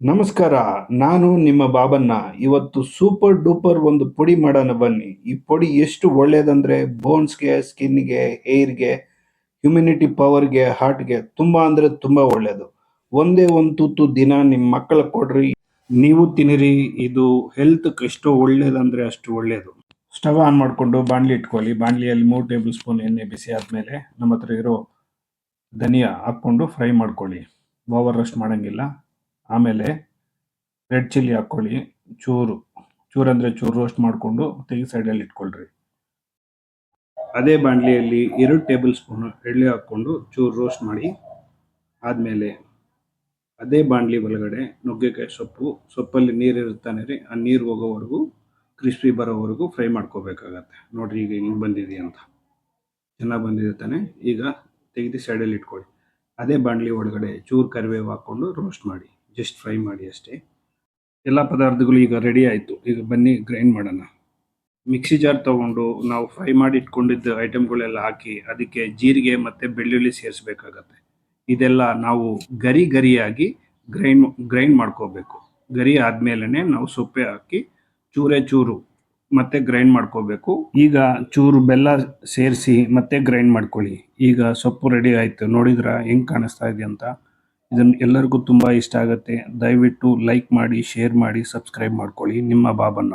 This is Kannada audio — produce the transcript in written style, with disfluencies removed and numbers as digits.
ನಮಸ್ಕಾರ. ನಾನು ನಿಮ್ಮ ಬಾಬಣ್ಣ. ಇವತ್ತು ಸೂಪರ್ ಡೂಪರ್ ಒಂದು ಪುಡಿ ಮಾಡೋಣ ಬನ್ನಿ. ಈ ಪುಡಿ ಎಷ್ಟು ಒಳ್ಳೇದಂದ್ರೆ ಬೋನ್ಸ್‌ಗೆ, ಸ್ಕಿನ್‌ಗೆ, ಹೇರ್‌ಗೆ, ಇಮ್ಯುನಿಟಿ ಪವರ್‌ಗೆ, ಹಾರ್ಟ್‌ಗೆ ತುಂಬಾ ಅಂದ್ರೆ ತುಂಬಾ ಒಳ್ಳೇದು. ಒಂದೇ ಒಂದು ತುತ್ತು ದಿನ ನಿಮ್ಮ ಮಕ್ಕಳಿಗೆ ಕೊಡ್ರಿ. ನೀವು ತಿನ್ನಿರಿ. ಇದು ಹೆಲ್ತ್‌ಗೆ ಎಷ್ಟು ಒಳ್ಳೇದಂದ್ರೆ ಅಷ್ಟು ಒಳ್ಳೇದು. ಸ್ಟವ್ ಆನ್ ಮಾಡಿಕೊಂಡು ಬಾಣಲಿ ಇಟ್ಕೊಳ್ಳಿ. ಬಾಣಲಿಯಲ್ಲಿ 3 ಟೇಬಲ್ ಸ್ಪೂನ್ ಎಣ್ಣೆ ಬಿಸಿ ಆದಮೇಲೆ ನಮ್ಮ ಹತ್ರ ಇರೋ ಧನಿಯಾ ಹಾಕ್ಕೊಂಡು ಫ್ರೈ ಮಾಡ್ಕೊಳ್ಳಿ. ಓವರ್ ರೋಸ್ಟ್ ಮಾಡಂಗಿಲ್ಲ. ಆಮೇಲೆ ರೆಡ್ ಚಿಲ್ಲಿ ಹಾಕ್ಕೊಳ್ಳಿ. ಚೂರು ಅಂದರೆ ಚೂರು ರೋಸ್ಟ್ ಮಾಡಿಕೊಂಡು ತೆಗೆದು ಸೈಡಲ್ಲಿ ಇಟ್ಕೊಳ್ರಿ. ಅದೇ ಬಾಣಲಿಯಲ್ಲಿ 2 ಟೇಬಲ್ ಸ್ಪೂನ್ ಎಳ್ಳು ಹಾಕ್ಕೊಂಡು ಚೂರು ರೋಸ್ಟ್ ಮಾಡಿ ಆದಮೇಲೆ ಅದೇ ಬಾಣಲಿ ಒಳಗಡೆ ನುಗ್ಗೆಕಾಯಿ ಸೊಪ್ಪಲ್ಲಿ ನೀರು ಇರುತ್ತಾನೆ ರೀ, ಆ ನೀರು ಹೋಗೋವರೆಗೂ ಕ್ರಿಸ್ಪಿ ಬರೋವರೆಗೂ ಫ್ರೈ ಮಾಡ್ಕೋಬೇಕಾಗತ್ತೆ. ನೋಡ್ರಿ ಈಗ ಹಿಂಗೆ ಬಂದಿದೆ ಅಂತ, ಚೆನ್ನಾಗಿ ಬಂದಿದೆ ತಾನೆ. ಈಗ ತೆಗೆದು ಸೈಡಲ್ಲಿ ಇಟ್ಕೊಳ್ಳಿ. ಅದೇ ಬಾಣಲಿ ಒಳಗಡೆ ಚೂರು ಕರಿಬೇವು ಹಾಕ್ಕೊಂಡು ರೋಸ್ಟ್ ಮಾಡಿ, ಜಸ್ಟ್ ಫ್ರೈ ಮಾಡಿ ಅಷ್ಟೇ. ಎಲ್ಲ ಪದಾರ್ಥಗಳು ಈಗ ರೆಡಿ ಆಯಿತು. ಈಗ ಬನ್ನಿ ಗ್ರೈಂಡ್ ಮಾಡೋಣ. ಮಿಕ್ಸಿ ಜಾರ್ ತೊಗೊಂಡು ನಾವು ಫ್ರೈ ಮಾಡಿ ಇಟ್ಕೊಂಡಿದ್ದ ಐಟಮ್ಗಳೆಲ್ಲ ಹಾಕಿ ಅದಕ್ಕೆ ಜೀರಿಗೆ ಮತ್ತು ಬೆಳ್ಳುಳ್ಳಿ ಸೇರಿಸ್ಬೇಕಾಗತ್ತೆ. ಇದೆಲ್ಲ ನಾವು ಗರಿಯಾಗಿ ಗ್ರೈಂಡ್ ಮಾಡ್ಕೋಬೇಕು. ಗರಿ ಆದಮೇಲೆ ನಾವು ಸೊಪ್ಪೆ ಹಾಕಿ ಚೂರು ಮತ್ತೆ ಗ್ರೈಂಡ್ ಮಾಡ್ಕೋಬೇಕು. ಈಗ ಚೂರು ಬೆಲ್ಲ ಸೇರಿಸಿ ಮತ್ತೆ ಗ್ರೈಂಡ್ ಮಾಡ್ಕೊಳ್ಳಿ. ಈಗ ಸೊಪ್ಪು ರೆಡಿ ಆಯಿತು. ನೋಡಿದ್ರ ಹೆಂಗೆ ಕಾಣಿಸ್ತಾ ಇದೆ ಅಂತ. ಇದನ್ನು ಎಲ್ಲರಿಗೂ ತುಂಬ ಇಷ್ಟ ಆಗುತ್ತೆ. ದಯವಿಟ್ಟು ಲೈಕ್ ಮಾಡಿ, ಶೇರ್ ಮಾಡಿ, ಸಬ್ಸ್ಕ್ರೈಬ್ ಮಾಡ್ಕೊಳ್ಳಿ. ನಿಮ್ಮ ಬಾಬಣ್ಣ.